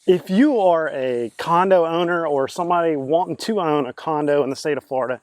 If you are a condo owner or somebody wanting to own a condo in the state of Florida,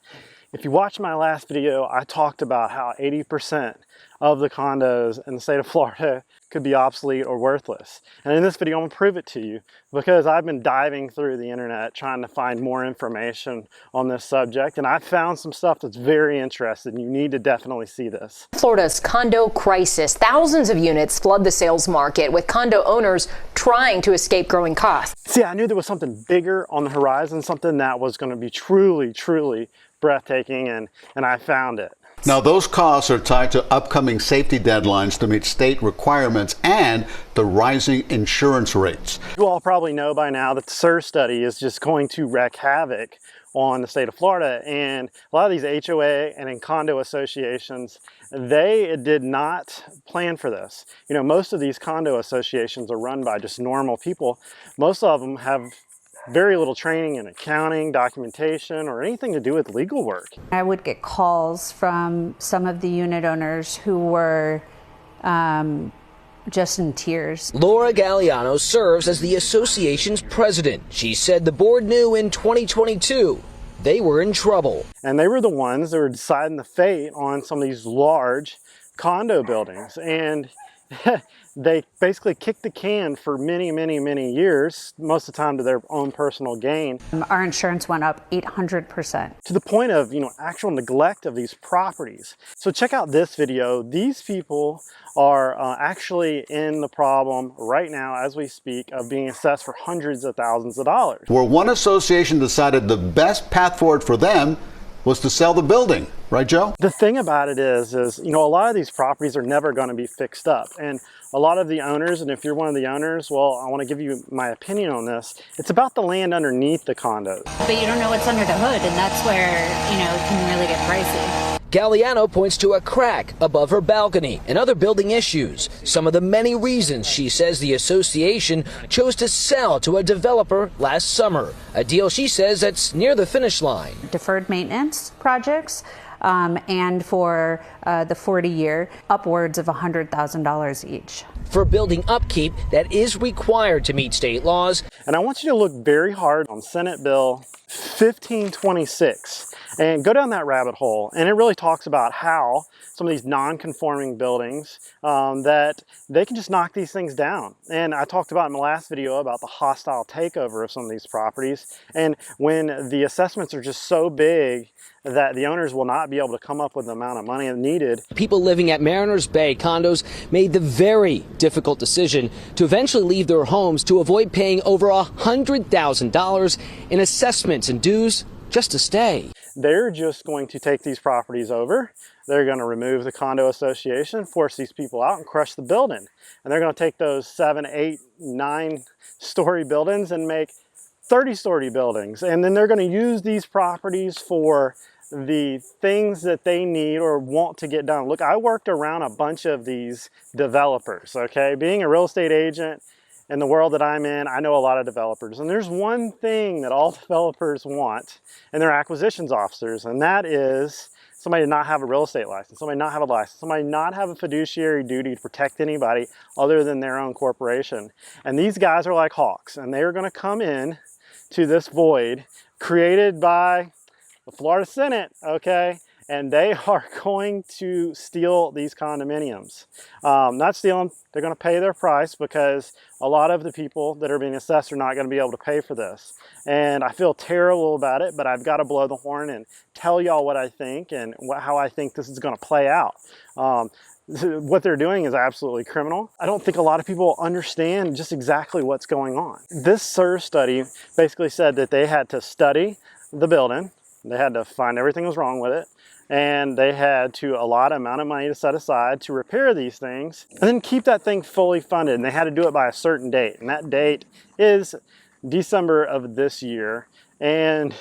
if you watched my last video, I talked about how 80% of the condos in the state of Florida could be obsolete or worthless. And in this video, I'm gonna prove it to you because I've been diving through the internet trying to find more information on this subject, and I found some stuff that's very interesting. You need to definitely see this. Florida's condo crisis. Thousands of units flood the sales market, with condo owners trying to escape growing costs. See, I knew there was something bigger on the horizon, something that was gonna be truly breathtaking, and I found it. Now, those costs are tied to upcoming safety deadlines to meet state requirements and the rising insurance rates. You all probably know by now that the SIR study is just going to wreak havoc on the state of Florida, and a lot of these HOA and condo associations, they did not plan for this. You know, most of these condo associations are run by just normal people. Most of them have very little training in accounting, documentation, or anything to do with legal work. I would get calls from some of the unit owners who were just in tears. Laura Galliano serves as the association's president. She said the board knew in 2022 they were in trouble. And they were the ones that were deciding the fate on some of these large condo buildings. And they basically kicked the can for many years, most of the time to their own personal gain. Our insurance went up 800%. To the point of, actual neglect of these properties. So check out this video. These people are actually in the problem right now as we speak of being assessed for hundreds of thousands of dollars. Where one association decided the best path forward for them was to sell the building. Right, Joe? The thing about it is a lot of these properties are never going to be fixed up. And a lot of the owners, and if you're one of the owners, well, I want to give you my opinion on this. It's about the land underneath the condos. But you don't know what's under the hood, and that's where, it can really get pricey. Galliano points to a crack above her balcony and other building issues. Some of the many reasons she says the association chose to sell to a developer last summer. A deal she says that's near the finish line. Deferred maintenance projects. And for the 40-year, upwards of $100,000 each. For building upkeep that is required to meet state laws. And I want you to look very hard on Senate Bill 1526 and go down that rabbit hole. And it really talks about how some of these non-conforming buildings, that they can just knock these things down. And I talked about in my last video about the hostile takeover of some of these properties. And when the assessments are just so big that the owners will not be able to come up with the amount of money needed. People living at Mariners Bay condos made the very difficult decision to eventually leave their homes to avoid paying over $100,000 in assessments and dues just to stay. They're just going to take these properties over. They're going to remove the condo association, force these people out, and crush the building. And they're going to take those 7, 8, 9-story buildings and make 30-story buildings. And then they're going to use these properties for the things that they need or want to get done. Look, I worked around a bunch of these developers, okay? Being a real estate agent in the world that I'm in, I know a lot of developers. And there's one thing that all developers want in their acquisitions officers, and that is somebody to not have a real estate license, somebody not have a license, somebody not have a fiduciary duty to protect anybody other than their own corporation. And these guys are like hawks, and they're going to come in to this void created by the Florida Senate, okay? And they are going to steal these condominiums. Not steal them, they're going to pay their price because a lot of the people that are being assessed are not going to be able to pay for this. And I feel terrible about it, but I've got to blow the horn and tell y'all what I think and how I think this is going to play out. What they're doing is absolutely criminal. I don't think a lot of people understand just exactly what's going on. This SIR study basically said that they had to study the building, they had to find everything that was wrong with it, and they had to allot an amount of money to set aside to repair these things, and then keep that thing fully funded. And they had to do it by a certain date, and that date is December of this year. And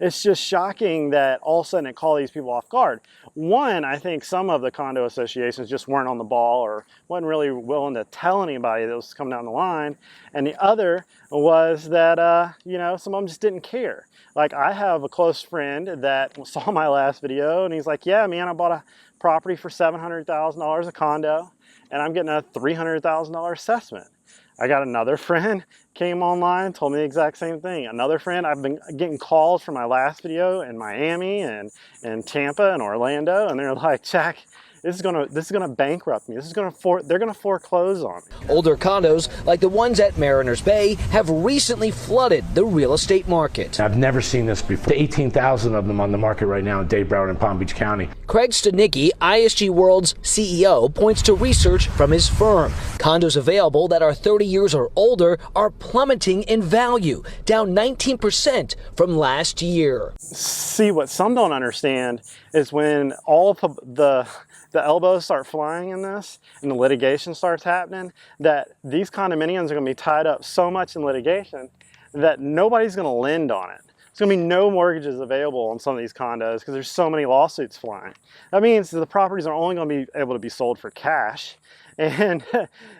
it's just shocking that all of a sudden it caught these people off guard. One, I think some of the condo associations just weren't on the ball or wasn't really willing to tell anybody that was coming down the line. And the other was that, some of them just didn't care. Like, I have a close friend that saw my last video and he's like, yeah, man, I bought a property for $700,000 a condo and I'm getting a $300,000 assessment. I got another friend came online, told me the exact same thing. Another friend, I've been getting calls from my last video in Miami and Tampa and Orlando, and they're like, Jack, this is gonna bankrupt me. They're gonna foreclose on me. Older condos, like the ones at Mariners Bay, have recently flooded the real estate market. I've never seen this before. 18,000 of them on the market right now in Dade, Broward, and Palm Beach County. Craig Stanicki, ISG World's CEO, points to research from his firm. Condos available that are 30 years or older are plummeting in value, down 19% from last year. See, what some don't understand is when all of the elbows start flying in this and the litigation starts happening, that these condominiums are going to be tied up so much in litigation that nobody's going to lend on it. There's going to be no mortgages available on some of these condos because there's so many lawsuits flying. That means the properties are only going to be able to be sold for cash. And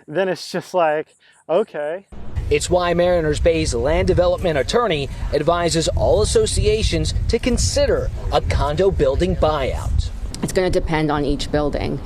then it's just like, okay. It's why Mariners Bay's land development attorney advises all associations to consider a condo building buyout. It's going to depend on each building.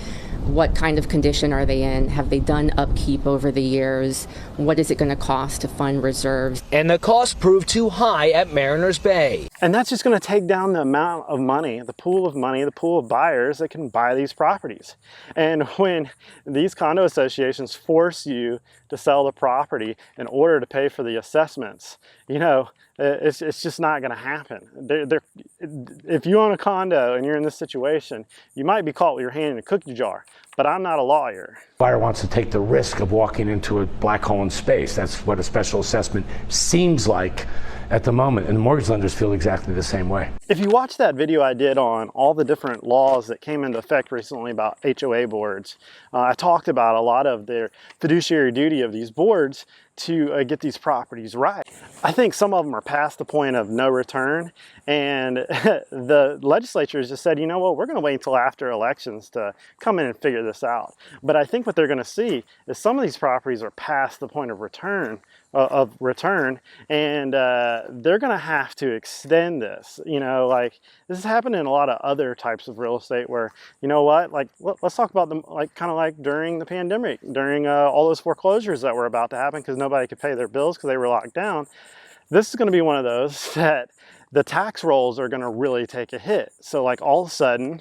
What kind of condition are they in? Have they done upkeep over the years? What is it going to cost to fund reserves? And the cost proved too high at Mariners Bay. And that's just going to take down the amount of money, the pool of buyers that can buy these properties. And when these condo associations force you to sell the property in order to pay for the assessments, you know, it's just not going to happen. If you own a condo and you're in this situation, you might be caught with your hand in a cookie jar, but I'm not a lawyer. Buyer wants to take the risk of walking into a black hole in space. That's what a special assessment seems like at the moment, and the mortgage lenders feel exactly the same way. If you watch that video I did on all the different laws that came into effect recently about HOA boards, I talked about a lot of their fiduciary duty of these boards to get these properties right. I think some of them are past the point of no return, and the legislature has just said, you know what, we're going to wait until after elections to come in and figure this out. But I think what they're going to see is some of these properties are past the point of return, and they're going to have to extend this. You know, like this has happened in a lot of other types of real estate where, you know what, like let's talk about them, like kind of like during the pandemic, during all those foreclosures that were about to happen because nobody could pay their bills because they were locked down. This is going to be one of those that the tax rolls are going to really take a hit. So like all of a sudden,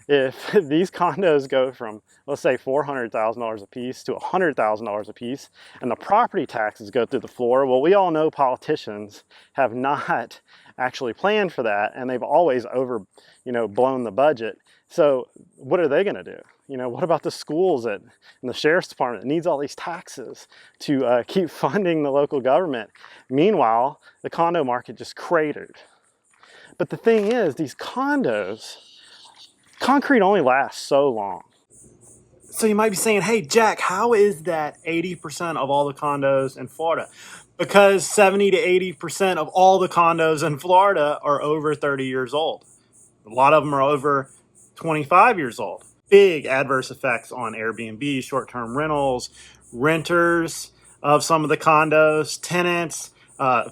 if these condos go from, let's say, $400,000 a piece to $100,000 a piece, and the property taxes go through the floor, well, we all know politicians have not actually planned for that, and they've always blown the budget. So what are they going to do? You know, what about the schools and the sheriff's department that needs all these taxes to keep funding the local government? Meanwhile, the condo market just cratered. But the thing is, these condos, concrete only lasts so long. So you might be saying, hey, Jack, how is that 80% of all the condos in Florida? Because 70 to 80% of all the condos in Florida are over 30 years old. A lot of them are over 25 years old. Big adverse effects on Airbnb, short-term rentals, renters of some of the condos, tenants,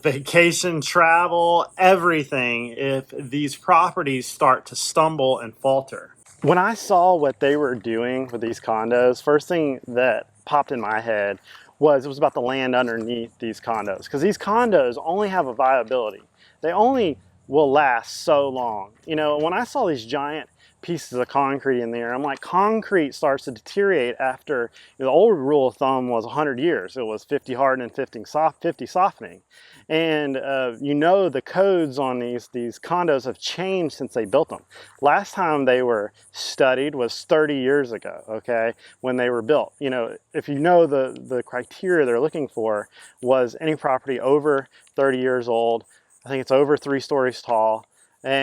vacation, travel, everything if these properties start to stumble and falter. When I saw what they were doing with these condos, first thing that popped in my head was it was about the land underneath these condos, because these condos only have a viability. They only will last so long. You know, when I saw these giant pieces of concrete in there, I'm like, concrete starts to deteriorate after, the old rule of thumb was 100 years. It was 50 hardening, 50 softening. And the codes on these condos have changed since they built them. Last time they were studied was 30 years ago, okay, when they were built. You know, if you know the criteria they're looking for was any property over 30 years old, I think it's over 3 stories tall,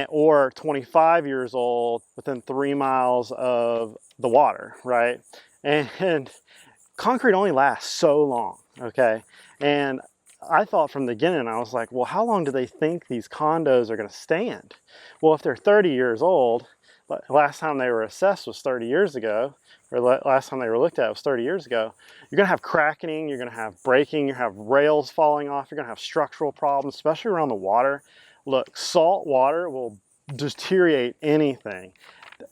or 25 years old within 3 miles of the water, right? And concrete only lasts so long, okay? And I thought from the beginning, I was like, well, how long do they think these condos are going to stand? Well, if they're 30 years old, last time they were assessed was 30 years ago, or last time they were looked at was 30 years ago, you're going to have cracking, you're going to have breaking, you're going to have rails falling off, you're going to have structural problems, especially around the water. Look, salt water will deteriorate anything.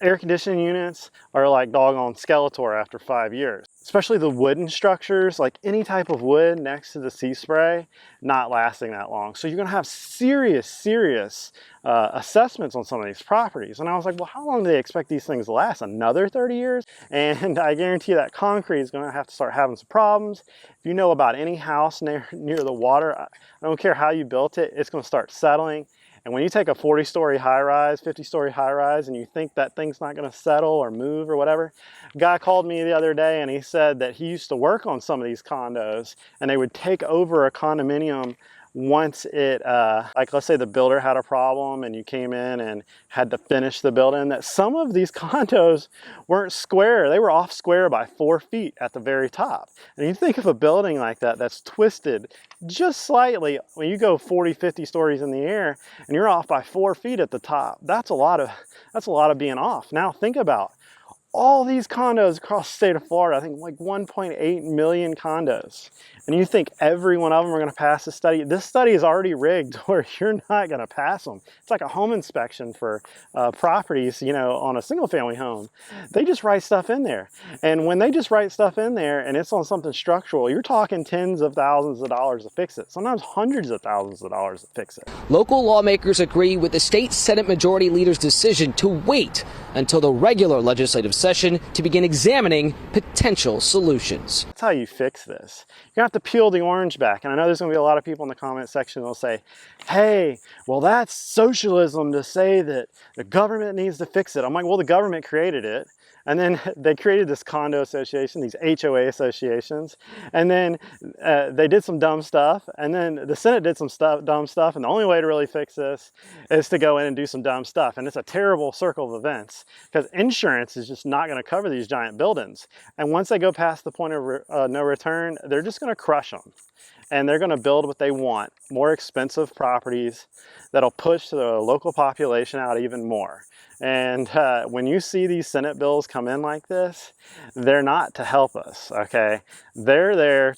Air conditioning units are like doggone Skeletor after 5 years. Especially the wooden structures, like any type of wood next to the sea spray, not lasting that long. So you're gonna have serious assessments on some of these properties. And I was like, well, how long do they expect these things to last? Another 30 years? And I guarantee that concrete is gonna have to start having some problems. If you know about any house near the water, I don't care how you built it, it's gonna start settling. And when you take a 40-story high-rise, 50-story high-rise, and you think that thing's not going to settle or move or whatever, a guy called me the other day and he said that he used to work on some of these condos, and they would take over a condominium once it, like let's say the builder had a problem and you came in and had to finish the building, that some of these condos weren't square. They were off square by 4 feet at the very top. And you think of a building like that that's twisted just slightly, when you go 40, 50 stories in the air and you're off by 4 feet at the top, that's a lot of being off. Now think about all these condos across the state of Florida, I think like 1.8 million condos. And you think every one of them are gonna pass this study? This study is already rigged where you're not gonna pass them. It's like a home inspection for properties, you know, on a single family home. They just write stuff in there. And when they just write stuff in there and it's on something structural, you're talking tens of thousands of dollars to fix it. Sometimes hundreds of thousands of dollars to fix it. Local lawmakers agree with the state Senate Majority Leader's decision to wait until the regular legislative session to begin examining potential solutions. That's how you fix this. You're gonna have to peel the orange back. And I know there's gonna be a lot of people in the comment section that'll say, hey, well, that's socialism to say that the government needs to fix it. I'm like, well, the government created it. And then they created this condo association, these HOA associations. And then they did some dumb stuff. And then the Senate did some dumb stuff. And the only way to really fix this is to go in and do some dumb stuff. And it's a terrible circle of events because insurance is just not going to cover these giant buildings. And once they go past the point of no return, they're just going to crush them. And they're going to build what they want, more expensive properties that'll push the local population out even more. And when you see these Senate bills come in like this, they're not to help us, okay? They're there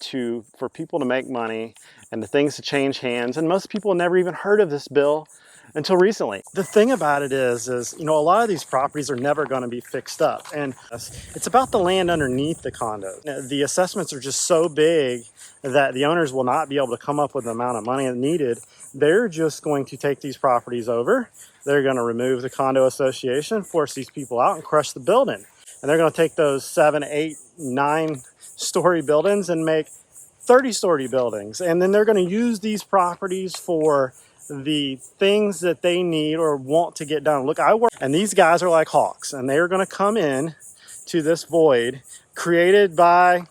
for people to make money and the things to change hands. And most people never even heard of this bill until recently. The thing about it is, you know, a lot of these properties are never going to be fixed up. And it's about the land underneath the condos. The assessments are just so big that the owners will not be able to come up with the amount of money needed. They're just going to take these properties over. They're going to remove the condo association, force these people out and crush the building. And they're going to take those 7, 8, 9-story buildings and make 30-story buildings. And then they're going to use these properties for the things that they need or want to get done. Look, and these guys are like hawks, and they are going to come in to this void created by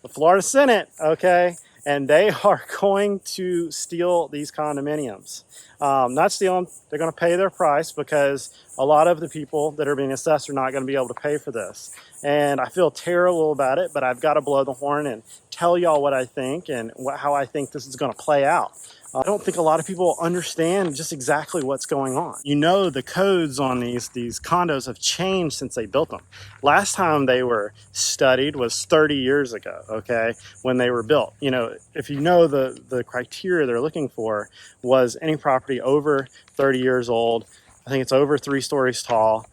the Florida Senate, okay? And they are going to steal these condominiums. Not steal them, they're going to pay their price because a lot of the people that are being assessed are not going to be able to pay for this. And I feel terrible about it, but I've got to blow the horn and tell y'all what I think and how I think this is going to play out. I don't think a lot of people understand just exactly what's going on. You know, the codes on these condos have changed since they built them. Last time they were studied was 30 years ago, okay, when they were built. You know, if you know the criteria they're looking for was any property over 30 years old, I think it's over 3 stories tall,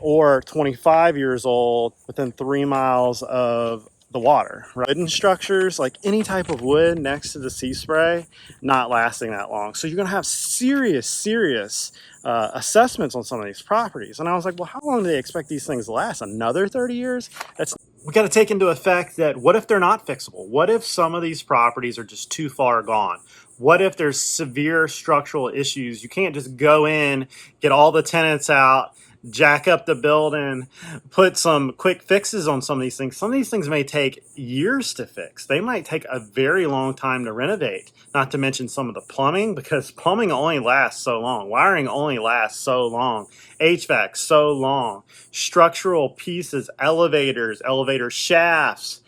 or 25 years old within 3 miles of the water. Right? Wooden structures, like any type of wood next to the sea spray, not lasting that long. So you're going to have serious assessments on some of these properties. And I was like, well, how long do they expect these things to last? Another 30 years? We got to take into effect that what if they're not fixable? What if some of these properties are just too far gone? What if there's severe structural issues? You can't just go in, get all the tenants out, jack up the building, put some quick fixes on some of these things. Some of these things may take years to fix. They might take a very long time to renovate, not to mention some of the plumbing, because plumbing only lasts so long. Wiring only lasts so long. HVAC so long. Structural pieces, elevators, elevator shafts.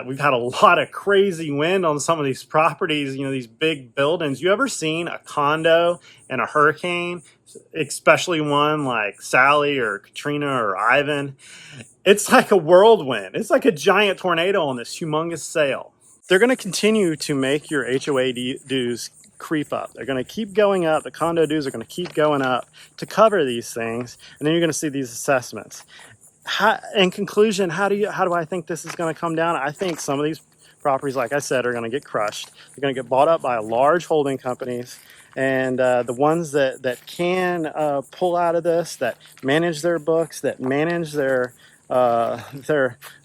We've had a lot of crazy wind on some of these properties, you know, these big buildings. You ever seen a condo in a hurricane, especially one like Sally or Katrina or Ivan? It's like a whirlwind. It's like a giant tornado on this humongous sail. They're going to continue to make your HOA dues creep up. They're going to keep going up. The condo dues are going to keep going up to cover these things. And then you're going to see these assessments. In conclusion, how do I think this is going to come down? I think some of these properties, like I said, are going to get crushed. They're going to get bought up by large holding companies. And the ones that can pull out of this, that manage their books, that manage their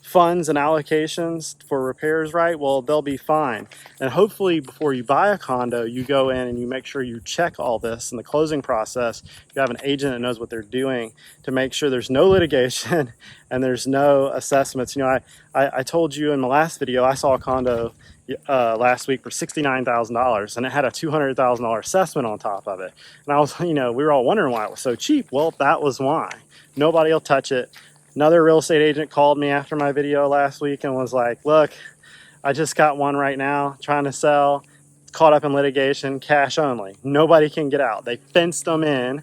funds and allocations for repairs right, well, they'll be fine. And hopefully before you buy a condo, you go in and you make sure you check all this in the closing process. You have an agent that knows what they're doing to make sure there's no litigation and there's no assessments. You know, I told you in the last video, I saw a condo last week for $69,000 and it had a $200,000 assessment on top of it. And I was, we were all wondering why it was so cheap. Well, that was why. Nobody will touch it. Another real estate agent called me after my video last week and was like, look, I just got one right now trying to sell, caught up in litigation, cash only. Nobody can get out. They fenced them in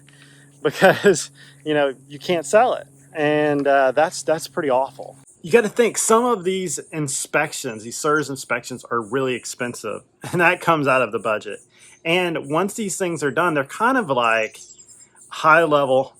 because, you can't sell it. And that's pretty awful. You got to think some of these inspections, these SIRS inspections are really expensive and that comes out of the budget. And once these things are done, they're kind of like high level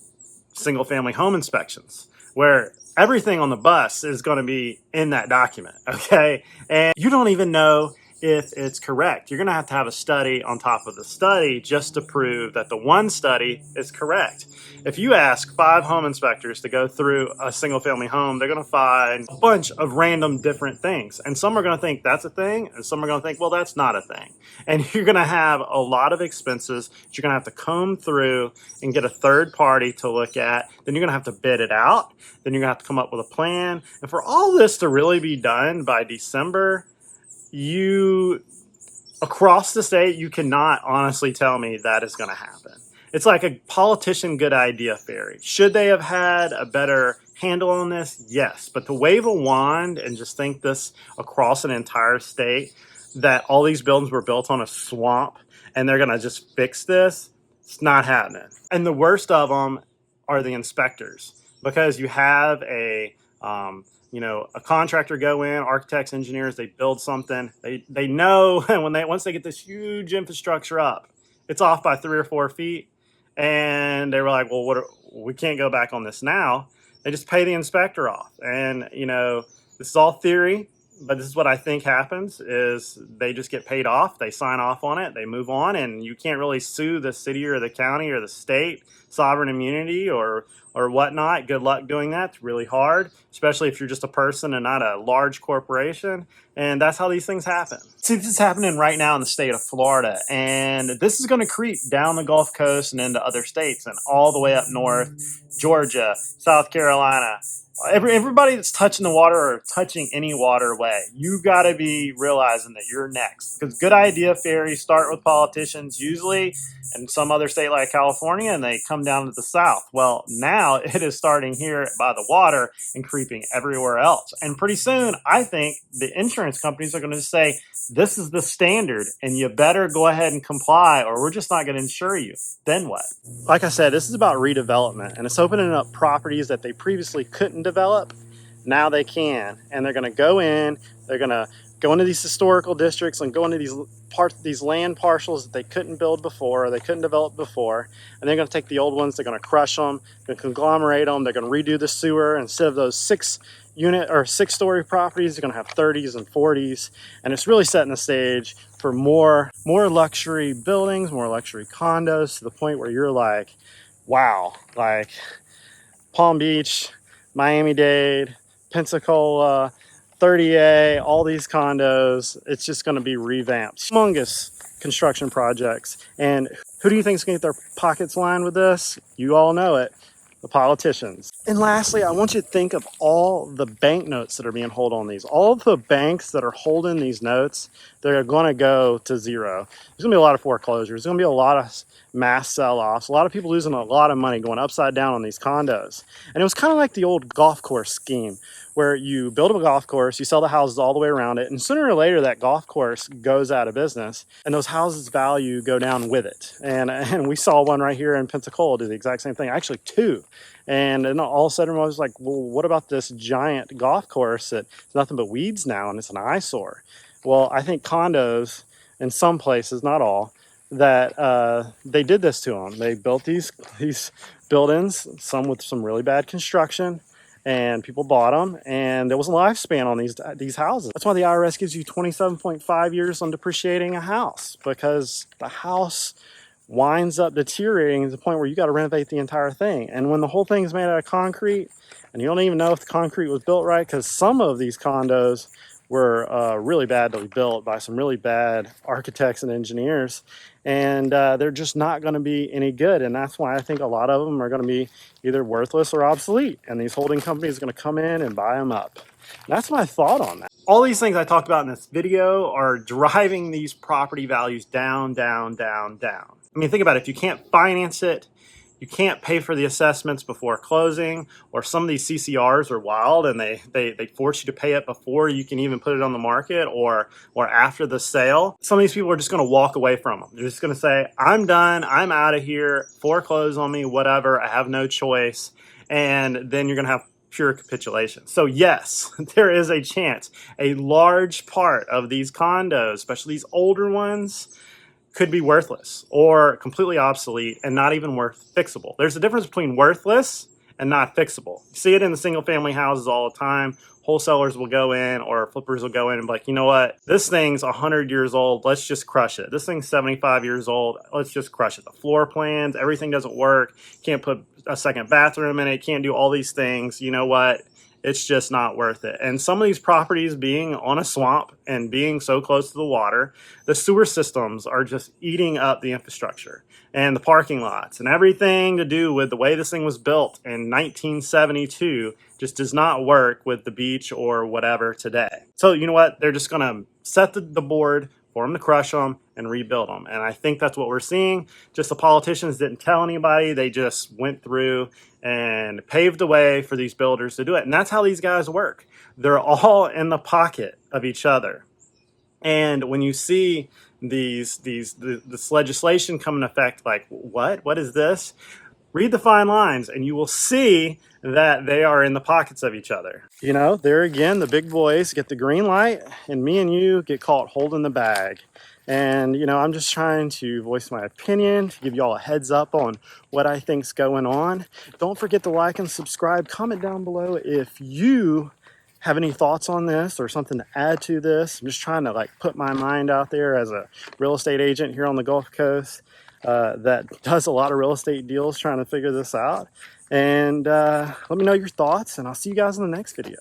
single family home inspections, where everything on the bus is going to be in that document, okay? And you don't even know if it's correct. You're going to have a study on top of the study just to prove that the one study is correct. If you ask 5 home inspectors to go through a single family home, they're going to find a bunch of random different things. And some are going to think that's a thing, and some are going to think, well, that's not a thing. And you're going to have a lot of expenses that you're going to have to comb through and get a third party to look at. Then you're going to have to bid it out. Then you're going to have to come up with a plan. And for all this to really be done by December, across the state, you cannot honestly tell me that is going to happen. It's like a politician good idea theory. Should they have had a better handle on this? Yes. But to wave a wand and just think this across an entire state, that all these buildings were built on a swamp and they're going to just fix this, it's not happening. And the worst of them are the inspectors, because you have a contractor go in, architects, engineers, they build something. They know once they get this huge infrastructure up, it's off by 3 or 4 feet. And they were like, well, we can't go back on this now. They just pay the inspector off. And, this is all theory, but this is what I think happens is they just get paid off. They sign off on it. They move on, and you can't really sue the city or the county or the state, sovereign immunity or whatnot. Good luck doing that. It's really hard, especially if you're just a person and not a large corporation. And that's how these things happen. See, this is happening right now in the state of Florida, and this is going to creep down the Gulf Coast and into other states and all the way up north, Georgia, South Carolina. Everybody that's touching the water or touching any waterway, you got to be realizing that you're next. Because good idea fairies start with politicians usually in some other state like California, and they come down to the south. Well, now it is starting here by the water and creeping everywhere else. And pretty soon, I think the insurance companies are going to say, this is the standard, and you better go ahead and comply, or we're just not going to insure you. Then what? Like I said, this is about redevelopment, and it's opening up properties that they previously couldn't develop. Now they can, and they're going to go in, they're going to go into these historical districts and go into these land parcels that they couldn't build before, or they couldn't develop before, and they're going to take the old ones, they're going to crush them, going to conglomerate them, they're going to redo the sewer. Instead of those 6-unit or 6-story properties, they're going to have 30s and 40s, and it's really setting the stage for more luxury buildings, more luxury condos, to the point where you're like, wow, like Palm Beach, Miami-Dade, Pensacola, 30A, all these condos, it's just going to be revamped. Humongous construction projects. And who do you think is going to get their pockets lined with this? You all know it, the politicians. And lastly, I want you to think of all the banknotes that are being held on these. All the banks that are holding these notes, they're going to go to zero. There's going to be a lot of foreclosures. There's going to be a lot of mass sell-offs. A lot of people losing a lot of money going upside down on these condos. And it was kind of like the old golf course scheme, where you build a golf course, you sell the houses all the way around it, and sooner or later that golf course goes out of business, and those houses' value go down with it. And we saw one right here in Pensacola do the exact same thing, actually 2. And then all of a sudden I was like, well, what about this giant golf course that's nothing but weeds now and it's an eyesore? Well, I think condos in some places, not all, that they did this to them. They built these buildings, some with some really bad construction, and people bought them, and there was a lifespan on these houses. That's why the IRS gives you 27.5 years on depreciating a house, because the house winds up deteriorating to the point where you got to renovate the entire thing. And when the whole thing's made out of concrete, and you don't even know if the concrete was built right, because some of these condos were really badly built by some really bad architects and engineers, and they're just not going to be any good. And that's why I think a lot of them are going to be either worthless or obsolete, and these holding companies are going to come in and buy them up. And that's my thought on that. All these things I talked about in this video are driving these property values down, down, down, down. I mean, think about it. If you can't finance it, you can't pay for the assessments before closing, or some of these CCRs are wild and they force you to pay it before you can even put it on the market, or after the sale. Some of these people are just going to walk away from them. They're just going to say, I'm done, I'm out of here, foreclose on me, whatever, I have no choice. And then you're going to have pure capitulation. So yes, there is a chance a large part of these condos, especially these older ones, could be worthless or completely obsolete and not even worth fixable. There's a difference between worthless and not fixable. You see it in the single family houses all the time. Wholesalers will go in, or flippers will go in and be like, you know what, this thing's 100 years old, let's just crush it. This thing's 75 years old, let's just crush it. The floor plans, everything doesn't work. Can't put a second bathroom in it, can't do all these things. You know what? It's just not worth it. And some of these properties being on a swamp and being so close to the water, the sewer systems are just eating up the infrastructure and the parking lots, and everything to do with the way this thing was built in 1972 just does not work with the beach or whatever today. So you know what? They're just going to set the board for them to crush them and rebuild them. And I think that's what we're seeing. Just the politicians didn't tell anybody. They just went through and paved the way for these builders to do it. And that's how these guys work. They're all in the pocket of each other. And when you see this legislation come into effect, like, what is this? Read the fine lines and you will see that they are in the pockets of each other. You know, there again, the big boys get the green light and me and you get caught holding the bag. And, you know, I'm just trying to voice my opinion, to give you all a heads up on what I think's going on. Don't forget to like and subscribe. Comment down below if you have any thoughts on this or something to add to this. I'm just trying to put my mind out there as a real estate agent here on the Gulf Coast that does a lot of real estate deals, trying to figure this out. And let me know your thoughts, and I'll see you guys in the next video.